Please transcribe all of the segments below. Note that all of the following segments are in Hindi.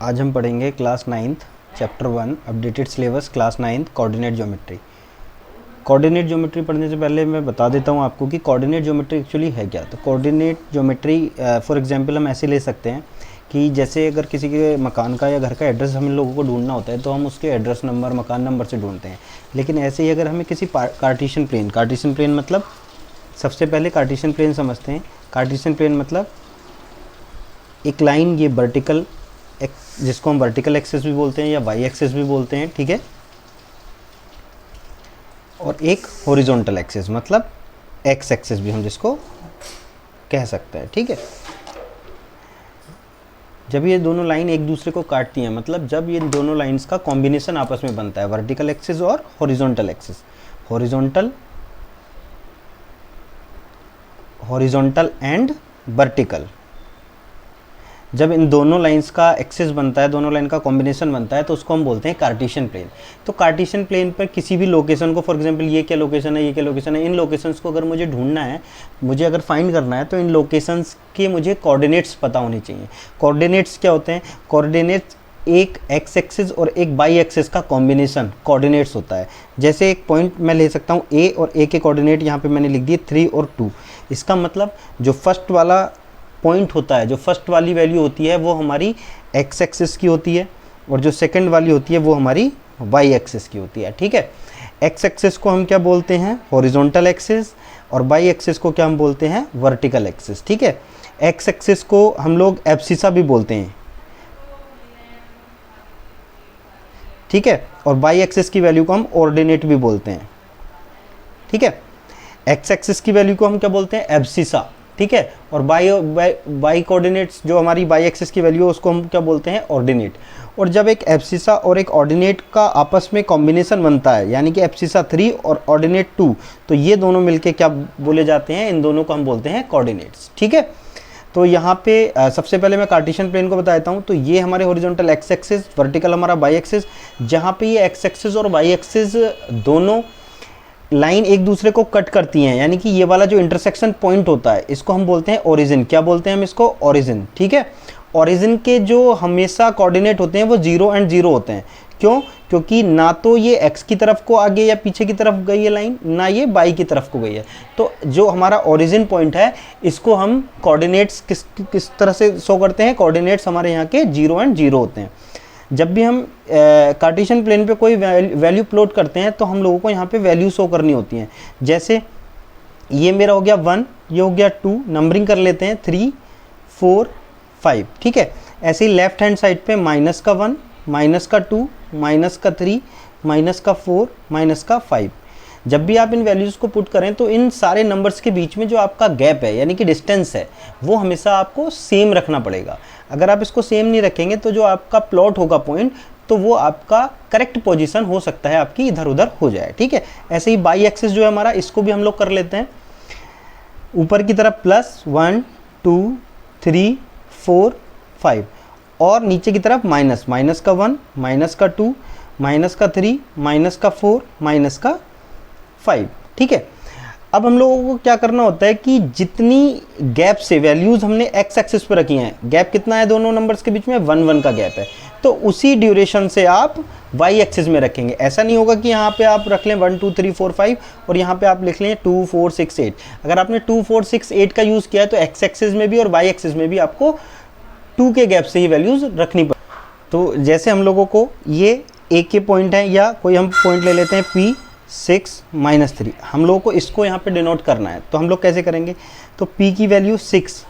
आज हम पढ़ेंगे class 9th chapter 1 updated syllabus class 9th coordinate geometry. Coordinate geometry पढ़ने से पहले मैं बता देता हूँ आपको कि कोऑर्डिनेट ज्योमेट्री एक्चुअली है क्या। तो कोऑर्डिनेट ज्योमेट्री फॉर एग्जांपल हम ऐसे ले सकते हैं कि जैसे अगर किसी के मकान का या घर का एड्रेस हम लोगों को ढूंढना होता है तो हम उसके एड्रेस नंबर मकान नंबर से ढूंढते हैं। लेकिन ऐसे ही अगर हमें किसी कार्टेशियन प्लेन मतलब सबसे पहले कार्टेशियन प्लेन समझते हैं। कार्टेशियन प्लेन मतलब एक लाइन, ये वर्टिकल जिसको हम वर्टिकल एक्सिस भी बोलते हैं या वाई एक्सिस भी बोलते हैं, ठीक है। और एक हॉरिजॉन्टल एक्सिस मतलब एक्स एक्सिस भी हम जिसको कह सकते हैं, ठीक है। जब ये दोनों लाइन एक दूसरे को काटती हैं, मतलब जब ये दोनों लाइंस का कॉम्बिनेशन आपस में बनता है, वर्टिकल एक्सिस और horizontal axis, horizontal and vertical, जब इन दोनों लाइंस का एक्सिस बनता है, दोनों लाइन का कॉम्बिनेशन बनता है, तो उसको हम बोलते हैं कार्टेशियन प्लेन। तो कार्टेशियन प्लेन पर किसी भी लोकेशन को, फॉर एग्जांपल ये क्या लोकेशन है, ये क्या लोकेशन है, इन लोकेशंस को अगर मुझे ढूंढना है, मुझे अगर फाइंड करना है, तो इन लोकेशंस के मुझे कोऑर्डिनेट्स पता होने चाहिए। कोऑर्डिनेट्स क्या होते हैं? कोऑर्डिनेट्स एक एक्स एक्सिस और एक वाई एक्सिस का कॉम्बिनेशन कोऑर्डिनेट्स होता है। जैसे एक पॉइंट मैं ले सकता हूँ ए, और ए के कोऑर्डिनेट यहाँ पे मैंने लिख दिए 3 और 2। इसका मतलब जो फर्स्ट वाला पॉइंट होता है, जो फर्स्ट वाली वैल्यू होती है वो हमारी एक्स एक्सिस की होती है, और जो सेकंड वाली होती है वो हमारी वाई एक्सिस की होती है, ठीक है। एक्स एक्सिस को हम क्या बोलते हैं? हॉरिजॉन्टल एक्सिस, और वाई एक्सिस को क्या हम बोलते हैं? वर्टिकल एक्सिस, ठीक है। एक्स एक्सिस को हम लोग एब्सिसा भी बोलते हैं, ठीक है, और वाई एक्सिस की वैल्यू को हम ऑर्डिनेट भी बोलते हैं, ठीक है। एक्स एक्सिस की वैल्यू को हम क्या बोलते हैं? एब्सिसा, ठीक है। और बाई कोऑर्डिनेट्स जो हमारी बाई एक्सिस की वैल्यू है उसको हम क्या बोलते हैं? ऑर्डिनेट। और जब एक एब्सिसा और एक ऑर्डिनेट का आपस में कॉम्बिनेशन बनता है, यानी कि एब्सिसा 3 और ऑर्डिनेट 2, तो ये दोनों मिलके क्या बोले जाते हैं? इन दोनों को हम बोलते हैं कोऑर्डिनेट्स, ठीक है। तो यहाँ पे सबसे पहले मैं कार्टेशियन प्लेन को बता देता हूँ। तो ये हमारे हॉरिजॉन्टल एक्स एक्सिस, वर्टिकल हमारा वाई एक्सिस, जहाँ पे ये एक्स एक्सिस और वाई एक्सिस दोनों लाइन एक दूसरे को कट करती हैं, यानी कि ये वाला जो इंटरसेक्शन पॉइंट होता है इसको हम बोलते हैं ओरिजिन। क्या बोलते हैं हम इसको? ओरिजिन, ठीक है। ओरिजिन के जो हमेशा कोऑर्डिनेट होते हैं वो 0 और 0 होते हैं। क्यों? क्योंकि ना तो ये एक्स की तरफ को आगे या पीछे की तरफ गई है लाइन, ना ये वाई की तरफ को गई है। तो जो हमारा ओरिजिन पॉइंट है इसको हम कोऑर्डिनेट्स किस तरह से शो करते हैं? कोऑर्डिनेट्स हमारे यहाँ के 0 और 0 होते हैं। जब भी हम कार्टेशियन प्लेन पे कोई वैल्यू प्लॉट करते हैं तो हम लोगों को यहाँ पे वैल्यू शो करनी होती हैं। जैसे ये मेरा हो गया 1, ये हो गया 2, नंबरिंग कर लेते हैं 3, 4, 5, ठीक है। ऐसे ही लेफ्ट हैंड साइड पे -1, -2, -3, -4, -5। जब भी आप इन वैल्यूज़ को पुट करें तो इन सारे नंबर्स के बीच में जो आपका गैप है, यानी कि डिस्टेंस है, वो हमेशा आपको सेम रखना पड़ेगा। अगर आप इसको सेम नहीं रखेंगे तो जो आपका प्लॉट होगा पॉइंट, तो वो आपका करेक्ट पोजीशन हो सकता है आपकी इधर उधर हो जाए, ठीक है। ऐसे ही बाई एक्सिस जो है हमारा, इसको भी हम लोग कर लेते हैं। ऊपर की तरफ +1, 2, 3, 4, 5, और नीचे की तरफ -1, -2, -3, -4, -5, ठीक है। अब हम लोगों को क्या करना होता है कि जितनी गैप से वैल्यूज़ हमने एक्स एक्सिस पे रखी हैं, गैप कितना है दोनों नंबर्स के बीच में? 1, 1 का गैप है, तो उसी ड्यूरेशन से आप वाई एक्सिस में रखेंगे। ऐसा नहीं होगा कि यहाँ पे आप रख लें 1, 2, 3, 4, 5 और यहाँ पे आप लिख लें 2, 4, 6, 8। अगर आपने 2, 4, 6, 8 का यूज़ किया है तो एक्स एक्सिस में भी और वाई एक्सिस में भी आपको 2 के गैप से ही वैल्यूज़ रखनी पड़े। तो जैसे हम लोगों को ये एक के पॉइंट हैं, या कोई हम पॉइंट ले लेते हैं P6 -3, हम लोगों को इसको यहाँ पे डिनोट करना है। तो हम लोग कैसे करेंगे? तो P की वैल्यू 6,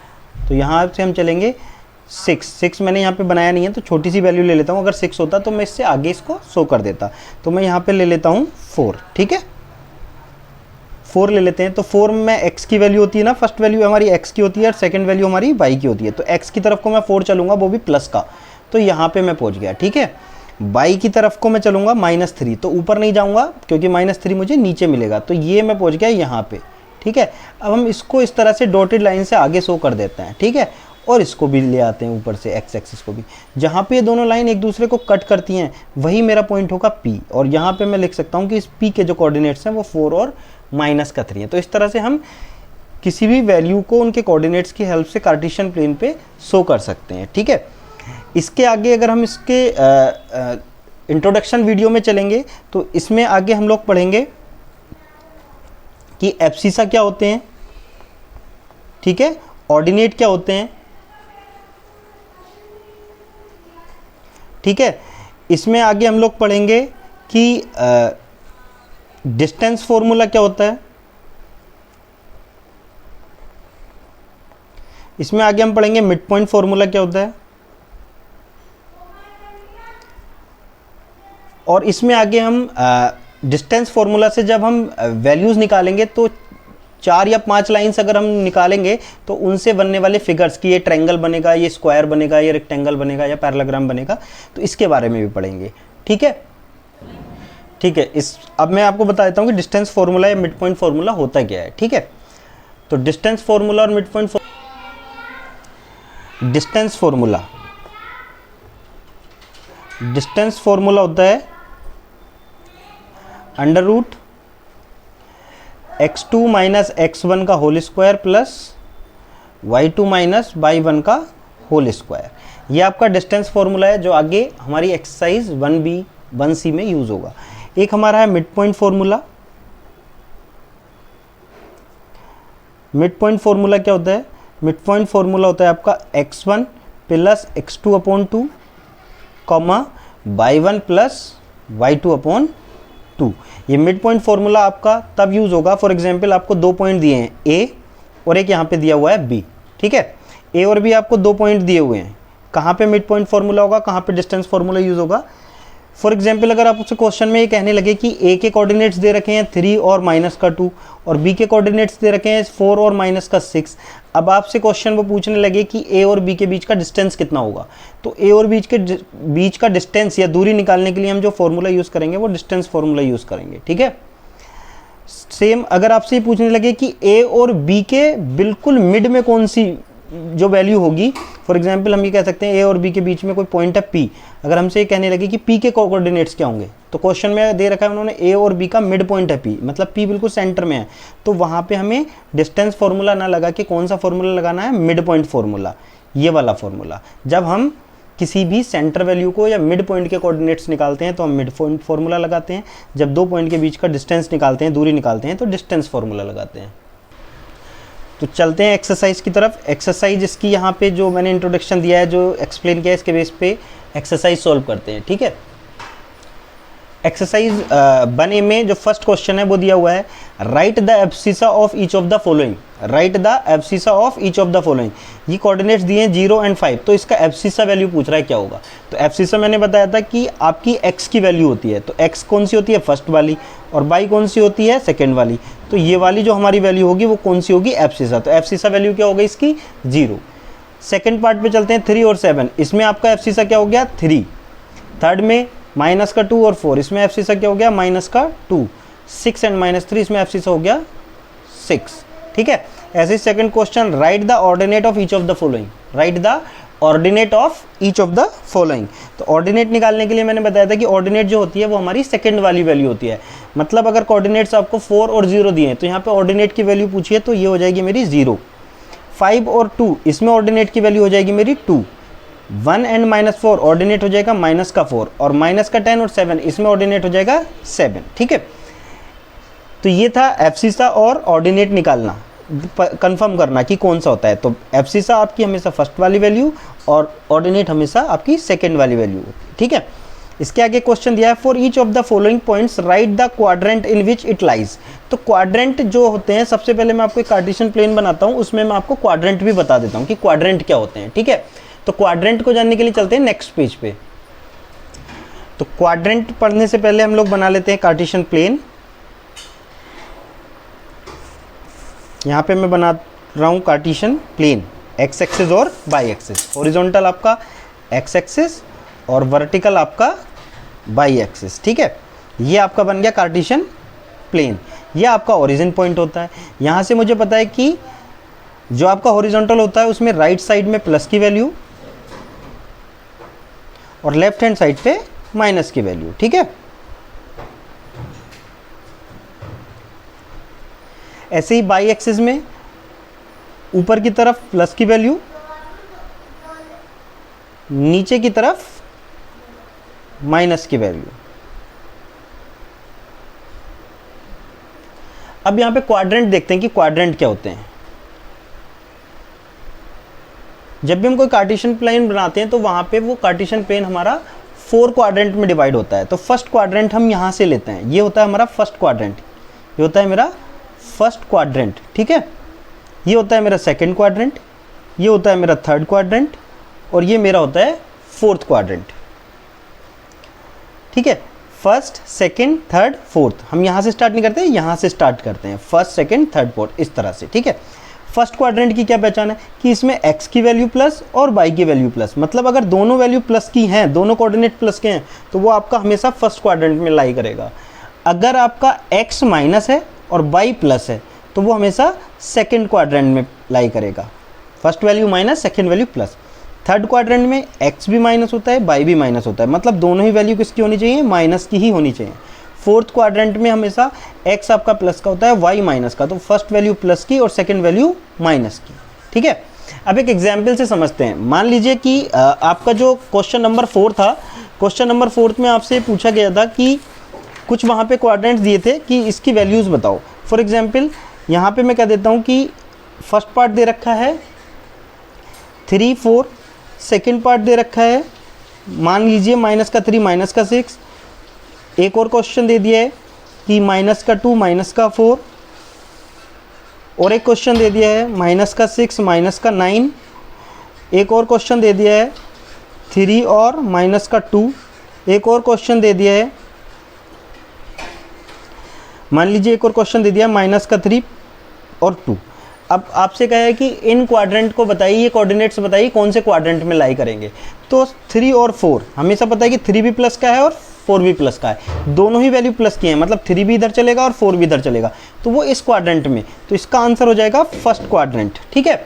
तो यहाँ से हम चलेंगे 6 मैंने यहाँ पे बनाया नहीं है तो छोटी सी वैल्यू ले लेता हूँ। अगर 6 होता तो मैं इससे आगे इसको शो कर देता। तो मैं यहाँ पे ले लेता हूँ 4, ठीक है, 4 ले लेते हैं। तो 4 में x की वैल्यू होती है ना, फर्स्ट वैल्यू हमारी x की होती है और सेकंड वैल्यू हमारी y की होती है। तो x की तरफ को मैं 4 चलूँगा, वो भी प्लस का, तो यहाँ पे मैं पहुँच गया, ठीक है। y की तरफ को मैं चलूँगा -3, तो ऊपर नहीं जाऊँगा क्योंकि -3 मुझे नीचे मिलेगा, तो ये मैं पहुँच गया यहाँ पे, ठीक है। अब हम इसको इस तरह से डॉटेड लाइन से आगे शो कर देते हैं, ठीक है, और इसको भी ले आते हैं ऊपर से एक्स एक्सिस को भी। जहाँ पे ये दोनों लाइन एक दूसरे को कट करती हैं वही मेरा पॉइंट होगा P, और यहाँ पे मैं लिख सकता हूँ कि इस P के जो कोऑर्डिनेट्स हैं वो 4 और -3 हैं। तो इस तरह से हम किसी भी वैल्यू को उनके कोऑर्डिनेट्स की हेल्प से कार्टेशियन प्लेन पे शो कर सकते हैं, ठीक है। इसके आगे अगर हम इसके इंट्रोडक्शन वीडियो में चलेंगे तो इसमें आगे हम लोग पढ़ेंगे कि एब्सिसा क्या होते हैं, ठीक है, ऑर्डिनेट क्या होते हैं, ठीक है। इसमें आगे हम लोग पढ़ेंगे कि डिस्टेंस फॉर्मूला क्या होता है, इसमें आगे हम पढ़ेंगे मिड पॉइंट फॉर्मूला क्या होता है, और इसमें आगे हम डिस्टेंस फॉर्मूला से जब हम वैल्यूज़ निकालेंगे तो 4 या 5 लाइन्स अगर हम निकालेंगे तो उनसे बनने वाले फिगर्स कि ये ट्रायंगल बनेगा, ये स्क्वायर बनेगा, ये रेक्टेंगल बनेगा या पैरेललोग्राम बनेगा, तो इसके बारे में भी पढ़ेंगे, ठीक है। ठीक है, अब मैं आपको बता देता हूँ कि डिस्टेंस फॉर्मूला या मिड पॉइंट फॉर्मूला होता क्या है, ठीक है। तो डिस्टेंस फॉर्मूला और मिड पॉइंट डिस्टेंस फॉर्मूला होता है under root x2 minus x1 का whole square plus y2 minus y1 का होल स्क्वायर। ये आपका डिस्टेंस फॉर्मूला है जो आगे हमारी एक्सरसाइज 1b 1c में यूज होगा। एक हमारा है mid point formula. Mid point formula क्या होता है? मिड पॉइंट फॉर्मूला होता है आपका x1 plus x2 upon 2 comma y1 plus y2 upon 2। ये मिड पॉइंट फॉर्मूला आपका तब यूज होगा, फॉर एग्जांपल आपको 2 पॉइंट दिए हैं a और एक यहाँ पे दिया हुआ है b, ठीक है। a और b आपको 2 पॉइंट दिए हुए हैं, कहाँ पे मिड पॉइंट फॉर्मूला होगा, कहाँ पे डिस्टेंस फॉर्मूला यूज होगा। फॉर एग्जाम्पल अगर आपसे क्वेश्चन में ये कहने लगे कि a के कोऑर्डिनेट्स दे रखे हैं 3 और माइनस का 2 और b के कोऑर्डिनेट्स दे रखे हैं 4 और माइनस का 6। अब आपसे क्वेश्चन वो पूछने लगे कि a और b के बीच का डिस्टेंस कितना होगा, तो a और बीच का डिस्टेंस या दूरी निकालने के लिए हम जो फॉर्मूला यूज़ करेंगे वो डिस्टेंस फॉर्मूला यूज़ करेंगे, ठीक है। सेम अगर आपसे ये पूछने लगे कि a और b के बिल्कुल मिड में कौन सी जो वैल्यू होगी, फॉर एग्जांपल हम ये कह सकते हैं a और b के बीच में कोई पॉइंट है p, अगर हमसे ये कहने लगे कि p के कोऑर्डिनेट्स क्या होंगे, तो क्वेश्चन में दे रखा है उन्होंने a और b का मिड पॉइंट है p, मतलब p बिल्कुल सेंटर में है, तो वहाँ पे हमें डिस्टेंस फार्मूला ना लगा के कौन सा फार्मूला लगाना है, मिड पॉइंट फार्मूला, ये वाला फार्मूला। जब हम किसी भी सेंटर वैल्यू को या मिड पॉइंट के कोऑर्डिनेट्स निकालते हैं तो हम मिड पॉइंट फार्मूला लगाते हैं, जब 2 पॉइंट के बीच का डिस्टेंस निकालते हैं, दूरी निकालते हैं, तो डिस्टेंस फार्मूला लगाते हैं। तो चलते हैं एक्सरसाइज की तरफ। एक्सरसाइज इसकी यहाँ पे जो मैंने इंट्रोडक्शन दिया है, जो एक्सप्लेन किया है, इसके बेस पे एक्सरसाइज सॉल्व करते हैं, ठीक है। एक्सरसाइज 1A में जो फर्स्ट क्वेश्चन है वो दिया हुआ है, right the abscissa of each of the following. Write the abscissa of each of the following. ये कोऑर्डिनेट्स दिए हैं 0 और 5, तो इसका एब्सिसा वैल्यू पूछ रहा है क्या होगा। तो एब्सिसा मैंने बताया था कि आपकी x की वैल्यू होती है, तो x कौन सी होती है, फर्स्ट वाली, और y कौन सी होती है, सेकेंड वाली। तो ये वाली जो हमारी वैल्यू होगी वो कौन सी होगी, एब्सिसा। तो एब्सिसा वैल्यू क्या होगी इसकी, 0। सेकेंड पार्ट पे चलते हैं, 3 और 7। इसमें आपका एब्सिसा क्या हो गया, 3। थर्ड में माइनस का 2 और 4, इसमें एब्सिसा क्या हो गया, माइनस का 2। 6 एंड माइनस 3, इसमें एब्सिसा हो गया 6, ठीक है। ऐसे ही second question, write the ordinate of each of the following. Write the ordinate of each of the following. तो ऑर्डिनेट निकालने के लिए मैंने बताया था कि ऑर्डिनेट जो होती है वो हमारी सेकंड वाली वैल्यू होती है, मतलब अगर कोऑर्डिनेट्स आपको 4 और 0 दिए हैं तो यहाँ पे ऑर्डिनेट की वैल्यू पूछिए तो ये हो जाएगी मेरी 0। 5 और 2, इसमें ऑर्डिनेट की वैल्यू हो जाएगी मेरी 2। 1 एंड माइनस 4, ऑर्डिनेट हो जाएगा माइनस का 4, और माइनस का 10 और 7, इसमें ऑर्डिनेट हो जाएगा 7, ठीक है। तो ये था एब्सिसा और ऑर्डिनेट निकालना, कंफर्म करना कि कौन सा होता है। तो एब्सिसा आपकी हमेशा फर्स्ट वाली वैल्यू और ऑर्डिनेट हमेशा आपकी सेकेंड वाली वैल्यू, ठीक है। इसके आगे क्वेश्चन दिया है, for each of the following points right the quadrant in which it lies. तो क्वाड्रेंट जो होते हैं, सबसे पहले मैं आपको एक कार्टेशियन प्लेन बनाता हूँ, उसमें मैं आपको क्वाड्रेंट भी बता देता हूँ कि क्वाड्रेंट क्या होते हैं, ठीक है। तो क्वाड्रेंट को जानने के लिए चलते हैं नेक्स्ट पेज पे। तो क्वाड्रेंट पढ़ने से पहले हम लोग बना लेते हैं कार्टेशियन प्लेन। यहाँ पे मैं बना रहा हूँ कार्टेशियन प्लेन, एक्स एक्सिस और वाई एक्सिस। हॉरिजॉन्टल आपका एक्स एक्सिस और वर्टिकल आपका वाई एक्सिस, ठीक है। ये आपका बन गया कार्टेशियन प्लेन। ये आपका ओरिजिन पॉइंट होता है। यहाँ से मुझे पता है कि जो आपका हॉरिजॉन्टल होता है उसमें राइट साइड में प्लस की वैल्यू और लेफ्ट हैंड साइड पे माइनस की वैल्यू, ठीक है। ऐसे ही बाई एक्सिस में ऊपर की तरफ प्लस की वैल्यू, नीचे की तरफ माइनस की वैल्यू। अब यहां पे क्वाड्रेंट देखते हैं कि क्वाड्रेंट क्या होते हैं। जब भी हम कोई कार्टेशियन प्लेन बनाते हैं तो वहां पे वो कार्टेशियन प्लेन हमारा 4 क्वाड्रेंट में डिवाइड होता है। तो फर्स्ट क्वाड्रेंट हम यहां से लेते हैं, ये होता है हमारा फर्स्ट क्वाड्रेंट, ये होता है मेरा फर्स्ट क्वाड्रेंट, ठीक है। ये होता है मेरा सेकंड क्वाड्रेंट, ये होता है मेरा थर्ड क्वाड्रेंट, और ये मेरा होता है फोर्थ क्वाड्रेंट, ठीक है। फर्स्ट, सेकंड, थर्ड, फोर्थ, हम यहाँ से स्टार्ट नहीं करते, यहाँ से स्टार्ट करते हैं, फर्स्ट, सेकंड, थर्ड, फोर्थ, इस तरह से, ठीक है। फर्स्ट क्वाड्रेंट की क्या पहचान है कि इसमें x की वैल्यू प्लस और y की वैल्यू प्लस, मतलब अगर दोनों वैल्यू प्लस की हैं, दोनों कोऑर्डिनेट प्लस के हैं, तो वो आपका हमेशा फर्स्ट क्वाड्रेंट में लाई करेगा। अगर आपका x माइनस है और y प्लस है तो वो हमेशा सेकंड क्वाड्रेंट में लाई करेगा। First value minus, second value plus. Third quadrant में x भी माइनस होता है, y भी माइनस होता है, मतलब दोनों ही वैल्यू किसकी होनी चाहिए, माइनस की ही होनी चाहिए। फोर्थ क्वाड्रेंट में हमेशा x आपका प्लस का होता है, y माइनस का, तो फर्स्ट वैल्यू प्लस की और सेकंड वैल्यू माइनस की, ठीक है। अब एक एग्जाम्पल से समझते हैं। मान लीजिए कि आपका जो क्वेश्चन नंबर 4 था, क्वेश्चन नंबर 4 में आपसे पूछा गया था कि कुछ वहाँ पे क्वाड्रेंट्स दिए थे कि इसकी वैल्यूज़ बताओ। फॉर एग्जाम्पल यहाँ पे मैं कह देता हूँ कि फर्स्ट पार्ट दे रखा है 3, 4, सेकेंड पार्ट दे रखा है मान लीजिए माइनस का 3, माइनस का 6, एक और क्वेश्चन दे दिया है कि माइनस का 2, माइनस का 4, और एक क्वेश्चन दे दिया है माइनस का 6, माइनस का 9, एक और क्वेश्चन दे दिया है 3 और माइनस का 2, एक और क्वेश्चन दे दिया है, मान लीजिए एक और क्वेश्चन दे दिया है माइनस का 3 और 2। अब आपसे कहा है कि इन क्वाड्रेंट को बताइए, ये कोऑर्डिनेट्स बताइए कौन से क्वाड्रेंट में लाई करेंगे। तो 3 और 4 हमेशा पता है कि 3 भी प्लस का है और 4 भी प्लस का है, दोनों ही वैल्यू प्लस की हैं, मतलब 3 भी इधर चलेगा और 4 भी इधर चलेगा, तो वो इस क्वाड्रेंट में, तो इसका आंसर हो जाएगा फर्स्ट क्वाड्रेंट, ठीक है।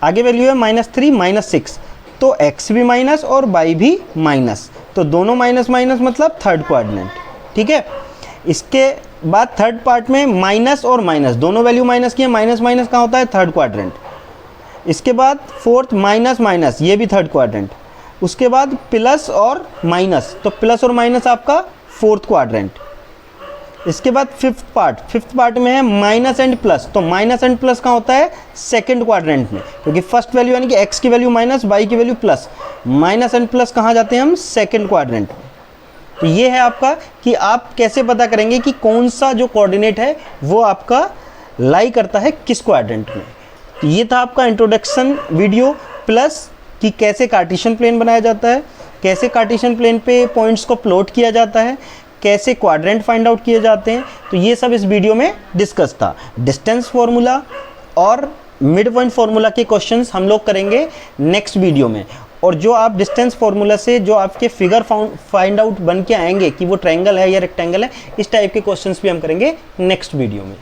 आगे वैल्यू है -3, -6, तो x भी माइनस और y भी माइनस, तो दोनों माइनस माइनस मतलब थर्ड क्वाड्रेंट, ठीक है। इसके बाद थर्ड पार्ट में माइनस और माइनस, दोनों वैल्यू माइनस की है, माइनस माइनस कहाँ होता है, थर्ड क्वाड्रेंट। इसके बाद फोर्थ माइनस माइनस, ये भी थर्ड क्वाड्रेंट। उसके बाद प्लस और माइनस, तो प्लस और माइनस आपका फोर्थ क्वाड्रेंट। इसके बाद फिफ्थ पार्ट में है माइनस एंड प्लस, तो माइनस एंड प्लस कहाँ होता है, सेकंड क्वाड्रेंट में, क्योंकि फर्स्ट वैल्यू यानी कि x की वैल्यू माइनस, y की value plus, minus and plus कहाँ जाते हैं हम, सेकंड क्वाड्रेंट में। तो ये है आपका कि आप कैसे पता करेंगे कि कौन सा जो कोऑर्डिनेट है वो आपका लाई करता है किस क्वाड्रेंट में। तो ये था आपका इंट्रोडक्शन वीडियो, प्लस कि कैसे कार्टेशियन प्लेन बनाया जाता है, कैसे कार्टेशियन प्लेन पे पॉइंट्स को प्लॉट किया जाता है, कैसे क्वाड्रेंट फाइंड आउट किए जाते हैं, तो ये सब इस वीडियो में डिस्कस था। डिस्टेंस फार्मूला और मिड पॉइंट फार्मूला के क्वेश्चंस हम लोग करेंगे नेक्स्ट वीडियो में, और जो आप डिस्टेंस फार्मूला से जो आपके फिगर फाइंड आउट बन के आएंगे कि वो ट्रायंगल है या रेक्टेंगल है, इस टाइप के क्वेश्चंस भी हम करेंगे नेक्स्ट वीडियो में।